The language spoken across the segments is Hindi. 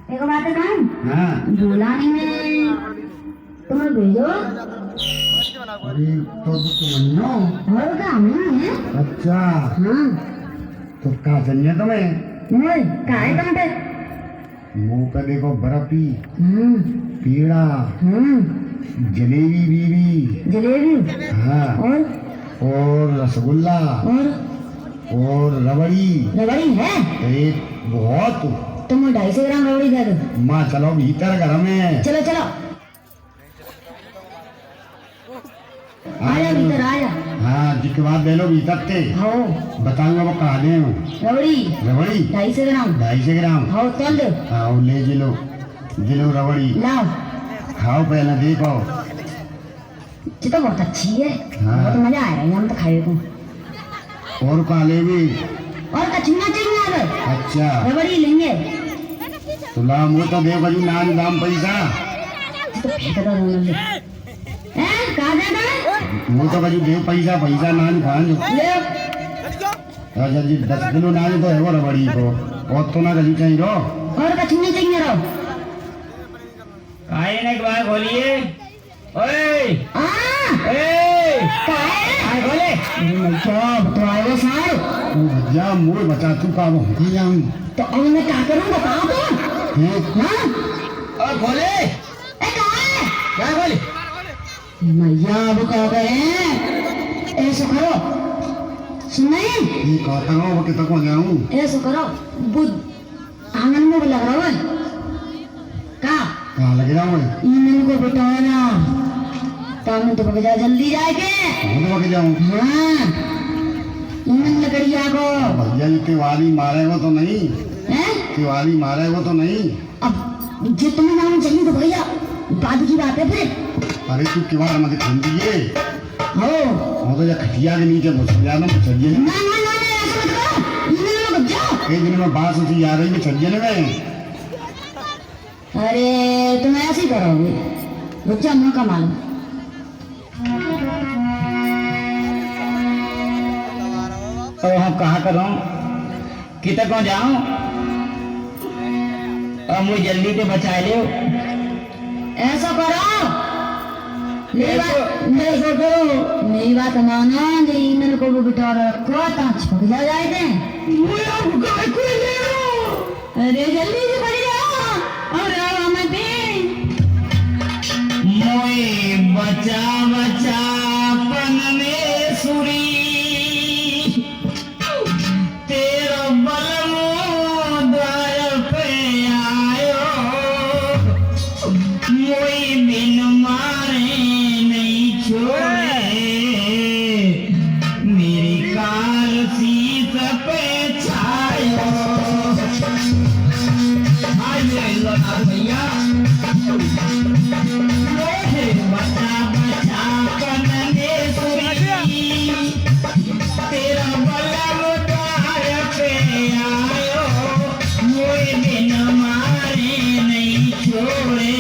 एक बात बताऊं? हाँ। बुलाने में तुम्हें भेजो। अरे तो तुमनो और क्या हम है? अच्छा हाँ। तो कहाँ चलिए तुम्हें? नहीं काहे तुम पे? मुंह पे देखो बर्फी, हम्म पेड़ा, जलेबी बीबी, जलेबी हाँ, और रसगुल्ला और रबड़ी रबड़ी है। एक बहुत। तुम 250 ग्राम रबड़ी दे दो। माँ चलो भीतर घर में। चलो चलो आजा भीतर आजा। हाँ जिसके बाद ले लो भीतर से। हो बताऊंगा वो कहा दे रबड़ी रबड़ी 250 ग्राम। 250 ग्राम। हो तोल दो। हाँ ले जिलो रबड़ी लाओ। खाओ पहले देखो। ये तो बहुत अच्छी है। हाँ। बहुत मजा आएगा हम तो खाए को। और कहा लेगी? और कचुना चाहिए अब। अच्छा रबड़ी लेंगे तो लाम वो तो दे बजू नान दाम पैसा। तो फेंक दो दोनों से। हैं कहाँ जाना है? वो तो बजू दे पैसा पैसा नान खान ले अच्छा जी 10 किलो नान तो है वो रबड़ी को और तो ना गजू चाहिए रो। और कचुना चाहिए रो। काहे ने बार खोलिए। ओए हाँ ए काहे? काहे खोले। अरे क्या तो आएगा साहब। तू भैया मोर बचा तू का वो ही जाऊं तो अब मैं क्या करूँ बताओ तो। हैं? हाँ और खोले ए काहे? क्या खोले। मैया अब कह गए हैं। ऐसा करो सुन नहीं ये कहता हूँ वो कितना को जाऊं। ऐसा करो बुध आंगन में भी लग रहा है का कहाँ लग जाऊं मैं? ईमन को बिठाओ ना काम तो पक जा जल्दी जाके। वो तो बक जाऊं। हाँ ईमन लकड़िया को। भैया ये तिवारी मारेगा तो नहीं? हैं तिवारी मारेगा तो नहीं? अब जो तुम्हें नाम चाहिए तो भैया बाद की बात है फिर। अरे तू किवाड़ मत खोल दिए। हो वो तो या खटिया के नीचे घुस गया ना चलिए ना ना ना ना ऐसा मत करो ईमन में घुस जाओ। एक दिन में बात उसी आ रही है चलिए ना मैं। अरे तुम ऐसे ही करोगे रुक जा मुँह का मालूम। तो हम कहाँ करूँ कितने को जाऊँ और मुझे जल्दी से बचा ले। ऐसा करो मेरी बात मानो ईमन को भी बिठा रखो ताज पक जाए थे। अरे जल्दी से पड़ जाओ और आओ हमें भी। मोए बचा बचा पन में सुरी तेरा बलमो द्वार पे आयो मोए बिन मारे नहीं छोड़े मेरी कार सीत पे छायो। आज लौटा भैया बचा बचा पन में सुरी तेरा बलम द्वार पे आयो मोए बिन मारे नहीं छोड़े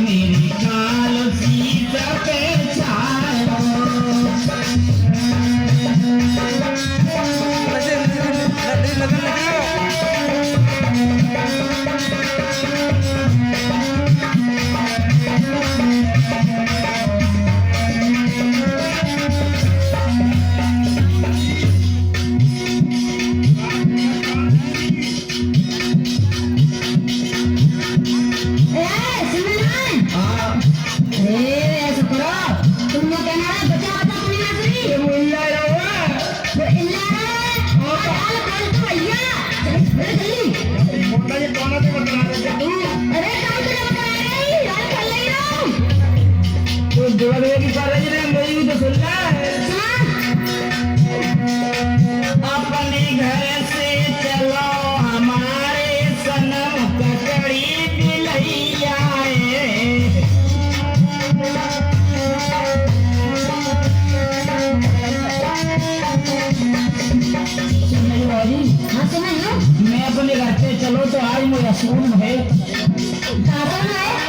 मेरी काल सीत पे छायो। अपने घर से चलो हमारे सनम ककड़ी दिलैया मैं अपने घर से चलो तो आज मेरा सून है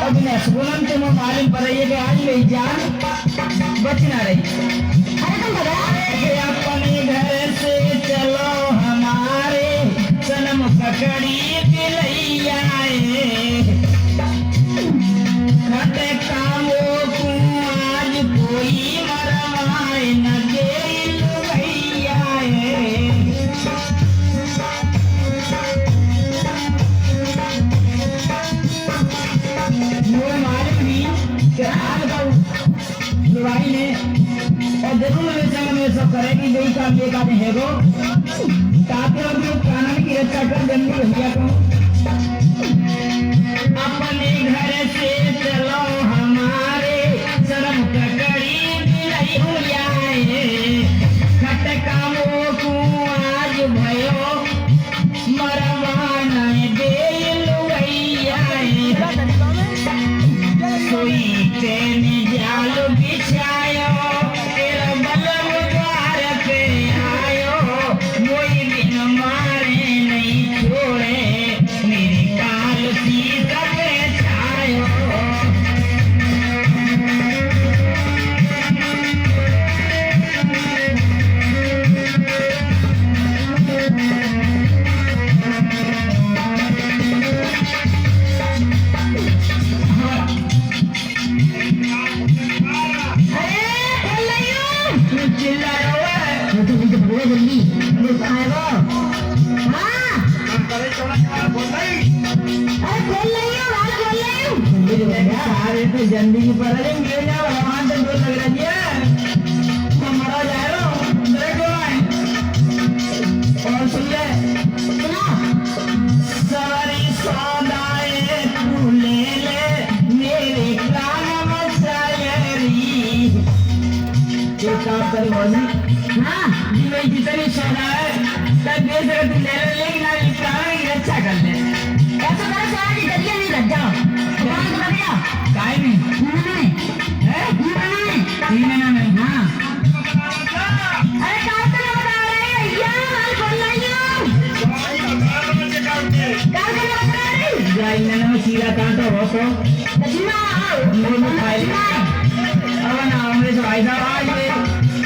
अब मैं सूनम तो मैं मालूम पर रही है कि आज मेरी जान बच ना रही। अरे अपने घर से चलो हमारे सनम पकड़ी दिलैया गई का बेका में है गो ताते और जो कानून की रक्षा कर जल्दी भैया को अपने घर से चलो हमारे शर्म ककड़ी नहीं हुई खटकामो को आज भयो मरवाना दे लुगैया सोई तेने जाल बिछायो तेरा बलम द्वार पे आयो मोई बिन मारे नहीं छोड़े मेरे काल की कपे छायो जिंदगी पर भगवान से दूर लग रही है मरा जा रहा हूँ और सुन ले सवारी सौदाए तू ले ले मेरे कान मचायरी एक काम कर बोली हाँ जी जितनी सौदा है तब दे सकते तू ले ले लेकिन आज कान की रक्षा कर ले ऐसा कर सौदा की जरिए नहीं लग जाओ भगवान को लग जाओ काय नहीं है महीना में हाँ अरे काट तो बता रहे भैया हाल बोल रही हूँ जाई में सीधा काटो हो तो मुझे खाई अब ना हमरे से भाई साहब आज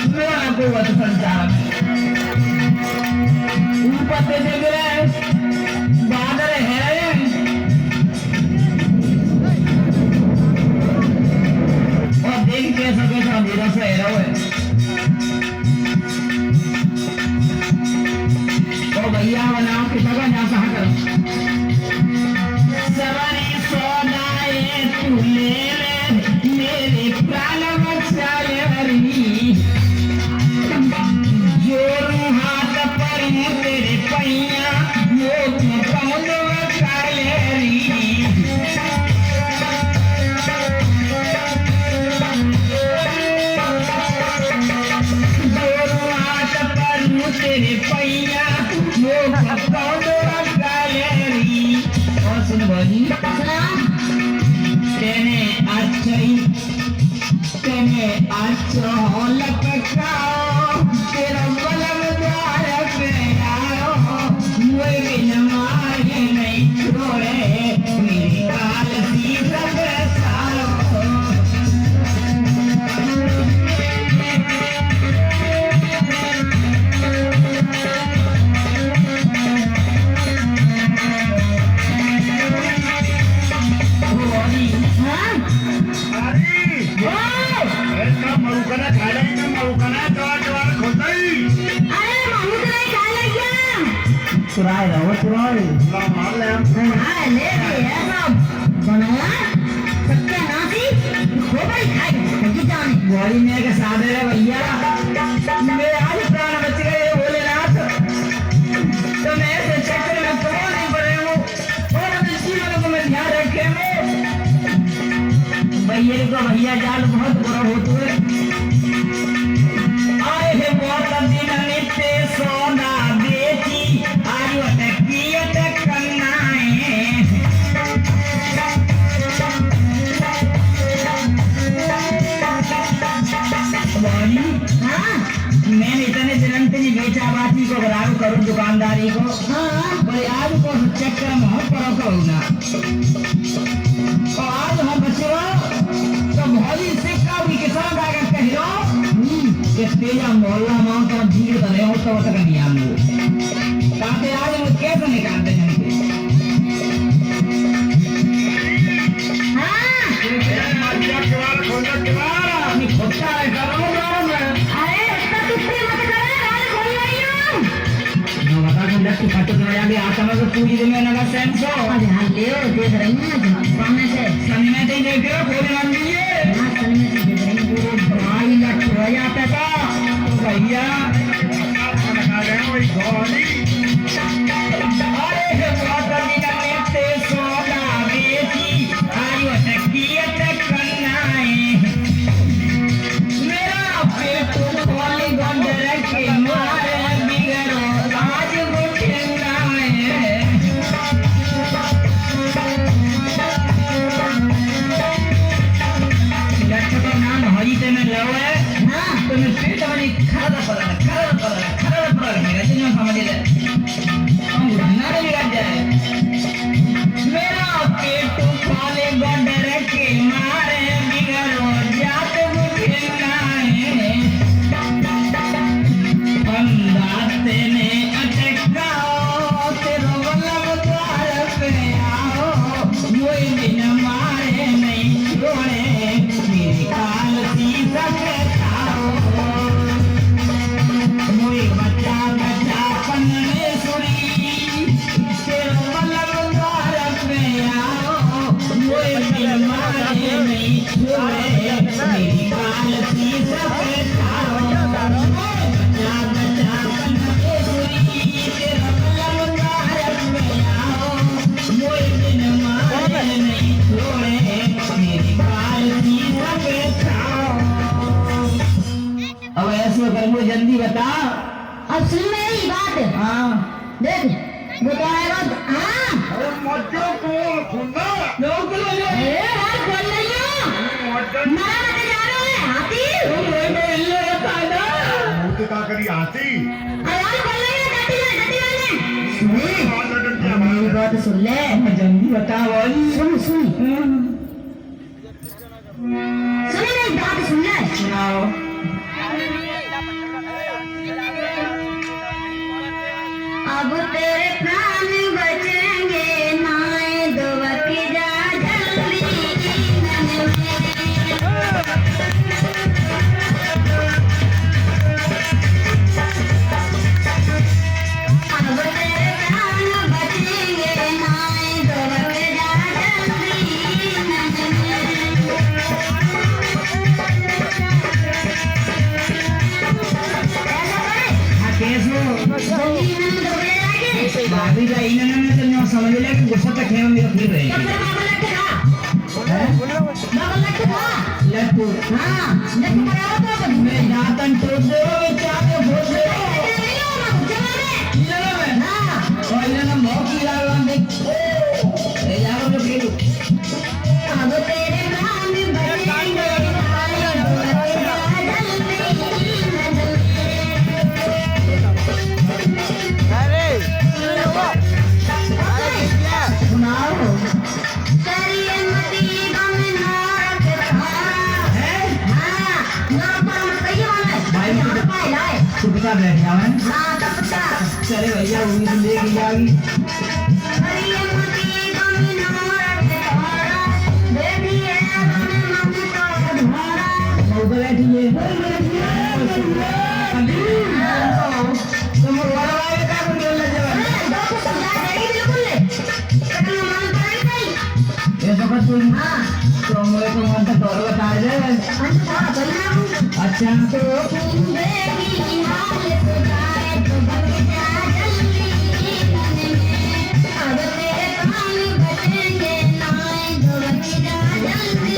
मैं आपको वत संचार ऊपर से देख रहे बादल है और देख कैसा कैसा अंधेरा सा है ओ भैया बनाओ कितना का जा कहाँ करो सवारी सौदाए तू ले ले मेरे प्राण बचायरी जोरू हाथ पर तेरे पैया वो कौन बचायरी तेरे पैया वो कौन गैलेरी और सुन बोली तेने अच्छा लपकाओ तेरा बलम द्वार पे आओ मुझे बिन मारे नहीं छोड़े मेरी काल सी सब सारो चुराए रहो चुराए मार ले हम ले ये सब बनाया सबके नासी खोपड़ी खाए जल्दी जाने गोली में के सादे रे भैया मेरे आज प्राण बच गए भोलेनाथ तो मैं ऐसे चक्कर में तो नहीं पड़े हूँ और अपने जीवन को मैं ध्यान रखे भैया को भैया जाल बहुत बुरा होता है आए है बहुत दिन नित्य सोना बेची आज अटकियत कन्नाए मैंने इतने जन्म से बेचा बाती को बराबर करूं दुकानदारी को बोले आज को चक्कर में पड़ो करूँ ना और आज हम बच्चे तो भोली सिक्का भी किसान का कह लो कि तेजा मोहल्ला मां का भीड़ करे हो तो तक नहीं आम लोग ताते आज वो कैसे निकालते हैं हाँ मजा केवाल खोलना केवाल अपनी खोटा है करो अरे उसका तुझसे मत करे राज खोल रही हूं ना बता के लट्टू फट तो या भी आता मैं तो पूरी दिन में लगा सेंसो आज हां ले देख रही हूं सामने से ही देख रहे हो खोल मान लीजिए हां सामने से देख रही हूं भाई लट्टू हो जाता था भैया अब ऐसे कर मुझे जल्दी बता। अब सुन मेरी बात। हाँ देख वो तो आएगा। हाँ बोल रही हूँ मारा मत जा रहा है हाथी। का करी आती आवाज बोल रही है गड्डी में मेरी बात सुन ले। जल्दी बता बोल। सुन सुन मेरी बात सुन ले। सुनाओ। अब तेरे प्राण बचेंगे नाए दुबकी जा जल्दी। अब तेरे प्राण बचेंगे नाए दुबकी जा जल्दी। भाभी का इन्होंने तो नहीं समझ लिया कि गुस्सा तक है मेरा फिर रहे लट्टू। हाँ मैं दातन टूट दे चाहे भूल दे और इन्होंने मौकी लगा देख ए यार जो खेल अब तेरे प्राण बचेंगे सुनाओ। तेरी मती गम नाक थारा। हाँ ना पर बताइए वाला भाई मुझे पाए लाए। चुपचाप बैठ जाओ हैं। हाँ तब तक चले भैया उम्मीद लेके जाएगी। तेरी मती गम नाक थारा। देखिए गम का धारा। मौका बैठिए। तुम बड़ा भाई का बोल रहे हो। दो को समझा देगी बिल्कुल ले। कभी मन पड़ेगी नहीं। ये तो कुछ हाँ तो मुझे तो मन तक और बता दे। अंत थोड़ा बोलना हूँ। अच्छा तो जिंदगी हाल सुधारे तो बच जा जल्दी। अब तेरे प्राण बचेंगे नाए तो बच जा जल्दी।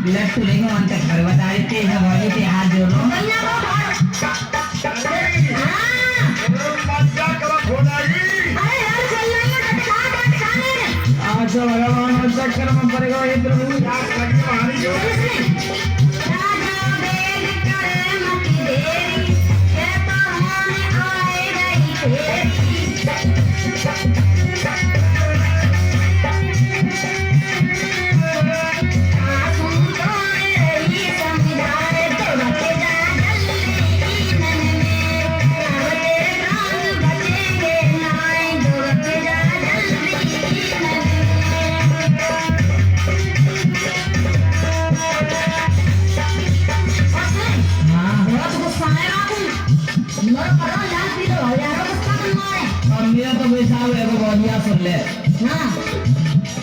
लट्टू लेंगे मन तक घर बता देते हैं भाभी के हाथ जोड़ो। अच्छा भगवान चक्कर में पड़ेगा ये तो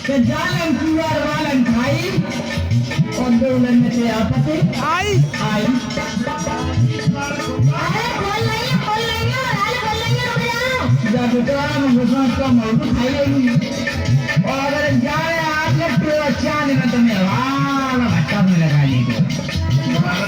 तो जालन कुआर वालन खाई और दोलन में से आपते आई अरे खोल नहीं रुक जाओ। जब तो हम गुस्सा का मौजूद खाई लेंगे और अगर जाए आप लोग तो अच्छा नहीं ना तुम्हें वाला भट्टा में लगा लीजिए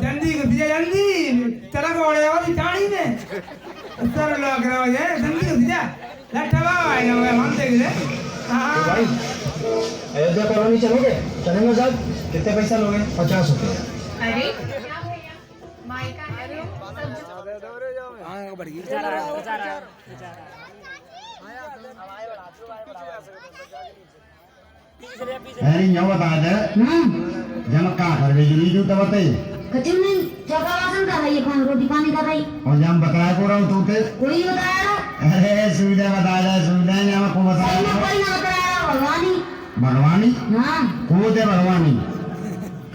जल्दी जल्दी तेरा गोड़े वाली टाणी में सर लोग रहो ये जल्दी जा लटवा आएगा मैं हम देख ले हां भाई अयोध्या कॉलोनी चलोगे? चलेंगे साहब। कितने पैसा लोगे? 50 रुपये। अरे अरे यो बता दे जब का कर बिजली जो तब ते कचू नहीं चौका वासन कर रही है खान रोटी पानी कर रही और जब बताया को रहा तू ते कोई बताया अरे सुविधा बता दे सुविधा ने हमको सही बताया में कोई ना बताया भगवानी भगवानी हाँ को दे भगवानी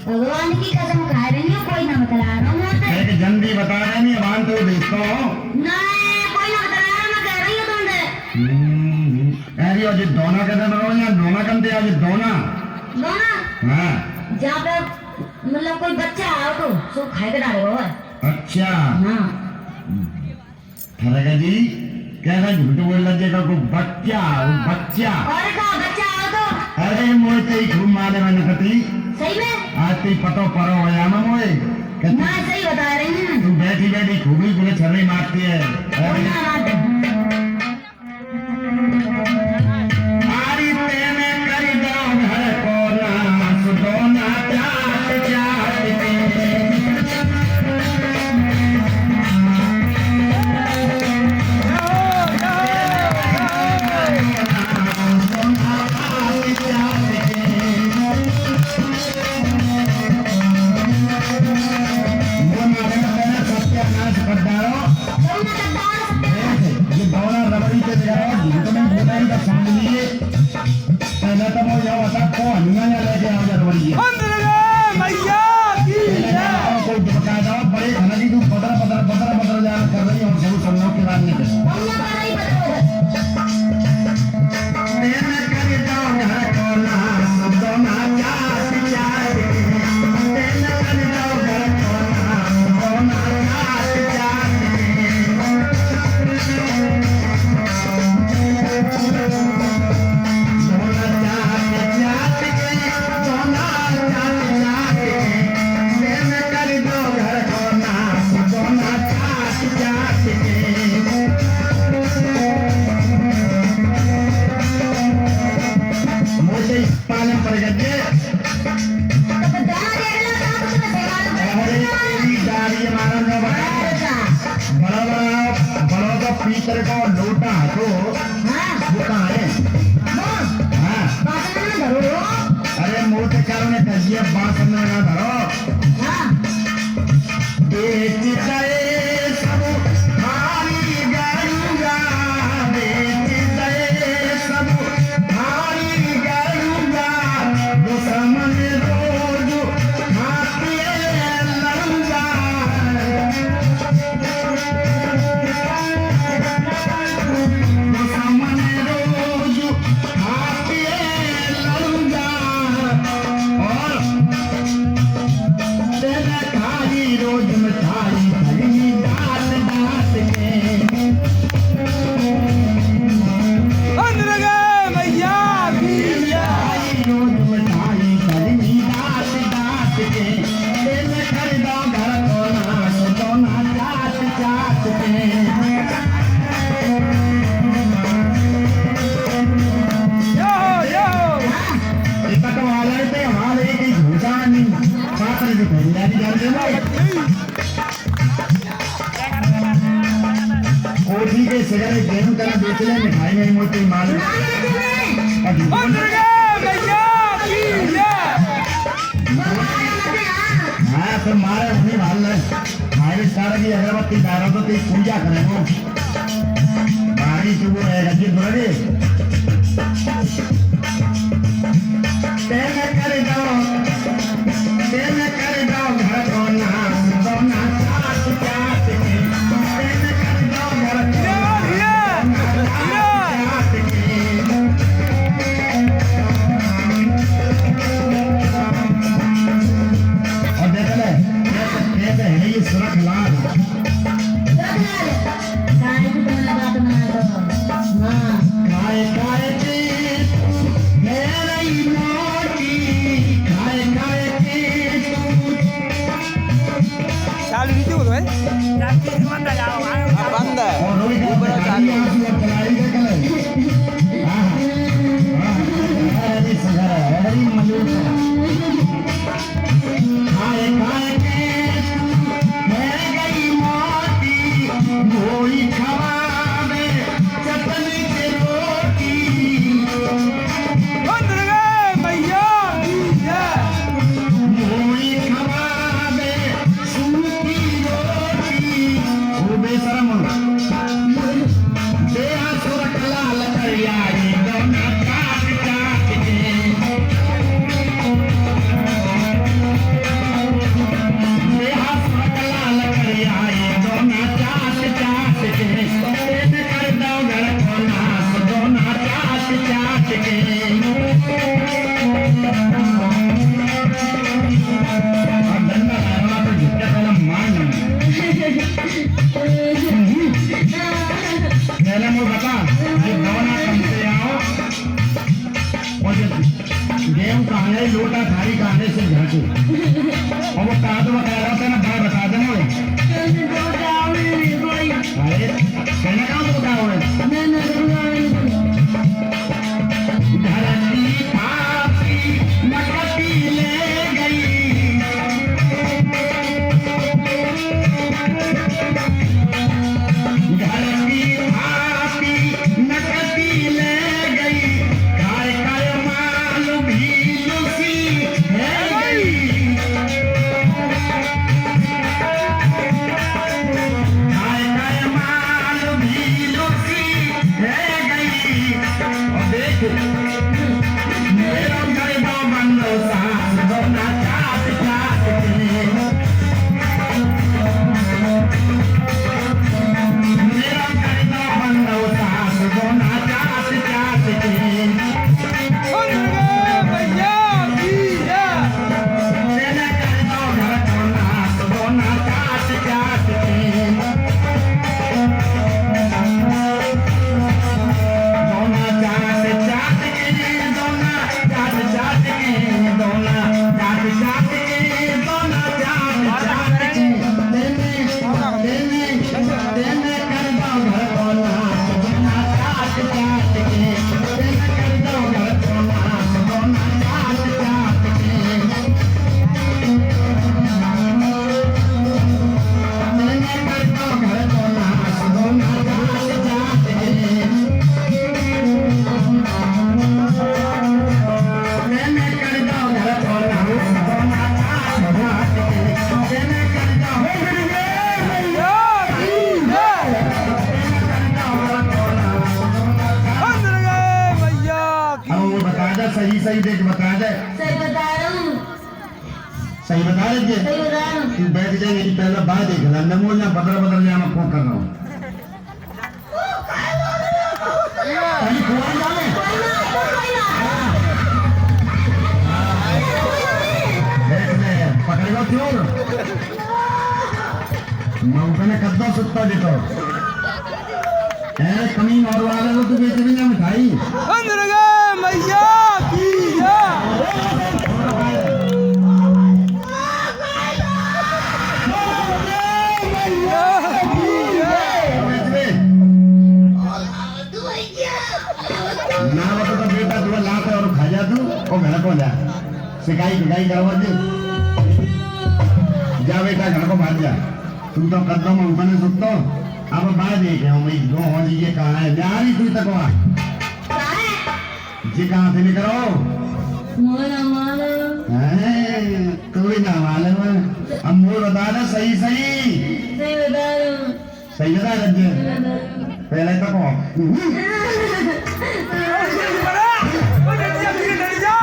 भगवान की कसम खा रही हूँ कोई ना बता रहा हूँ एक जल्दी बता रहे नहीं बांध तो देखता हूँ नहीं कोई ना बता रहा मैं कह रही हूँ तुमसे अरे आज दोना कहते बनो या दोना कहते आज दोना दोना हाँ जहाँ पे मतलब कोई बच्चा आओ तो सो खाए के डाले वो अच्छा हाँ ठरका जी कैसा झूठ बोल लगे का को बच्चा वो बच्चा और का बच्चा आओ तो अरे मोए ते ही खूब मारे मैंने कती सही में आज ते पतो परो होया ना मोए मैं सही बता रही हूँ तू बैठी बैठी खूब ही पूरे छर्री मारती है कोई ना बात आरी ते में करी दो घर को ना सुदो ना चाट चाट के चले मिठाई में मोटी माल हाँ तो मारे अपनी भाल है हमारे सारा की अगरबत्ती डालो तो तेरी पूजा करें वो बारी तो वो है गजी दुरारी तेरे कर दो घर को ना सोना चाट चाट के तेरे कर दो घर को चाट के और देख ले कहते हैं ये सुरख लाल खाए खाए के मेरी मोटी खाए खाए के चालू नीचे बोलो है जाके बंद जाओ बंद है और रोई का चालू आंसू और चलाई के कले हां हां हरी सगरा हरी मयूर खाए खाए के मैं गई मोटी गोई खवावे चटनी के रोटी बंद लगे भैया गोई खवावे सूखी रोटी ओ बेशरम देहा सुरख लाल करियारी दोना काट काट के देहा सुरख लाल करियारी दोना चाट चाट के तेन कर दो घर को नास दोना चाट चाट के और डंडा लगाना तो झुक्का पहले मान पहले मुझे बता ये दोना कम से आओ और जब गेम कहानी लोटा थारी कहानी से झांकी और वो कहा तो बता रहा था ना भाई बता देना अरे कहना कहाँ तो बताओ धरती पापी नकटी ले गई धरती पापी नकटी ले गई खाए खाए माल भी लुसी ले गई खाए खाए माल भी लुसी ले गई और देख मेरा घर दो बंदो सास दोना चाट चाट के मेरा घर दो बंदो सास दोना चाट चाट के बंद लगे भैया तेरे घर दो घर को नास दोना चाट चाट के दोना चाट चाट के दोना चाट चाट के दोना चाट चाट के दोना चाट चाट के तेने कर दो घर को नास दोना चाट चाट के तेने कर दो घर को नास दोना चाट चाट के तेने कर दो घर को नास दोना चाट चाट के तेने कर दो घर को नास दोना चाट चाट के तेने कर दो बंद लगे भैया अब वो बता दे सही सही देख बता दे सही बता रहा हूँ सही बता दे सही बता रहा हूँ तू बैठ जाएंगे कि पहले बात देख ला नमो या बदल बदल जा मैं फोन कर रहा हूँ अरे फोन जाने देख ले पकड़ेगा क्यों मौका ने कद्दा सुत्ता देखो कमी और वाले को तू बेच भी ना मिठाई बंद लगे भैया ना बता तो बेटा तू लात और खा जा तू और घर को जा सिकाई बिकाई करवा दे जा बेटा घर को भाग जा तू तो कदम ऊपर सुतो अब बाय देखे हम दो हो जी ये कहाँ है यारी कोई तक वहाँ जी कहाँ से निकलो कोई ना मालूम हम मोर बता दे सही सही सही बता रहे पहले तक हो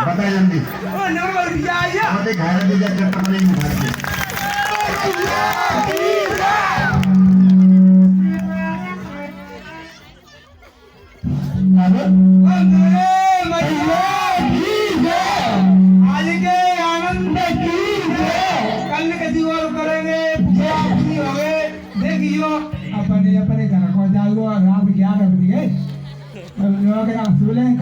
बता जल्दी बता खाया दे जा कर पकड़े नहीं खाते आज के आनंद की कल के दीवार करेंगे देखियो अपने अपने घर को जाओ राम क्या कर दिए लोग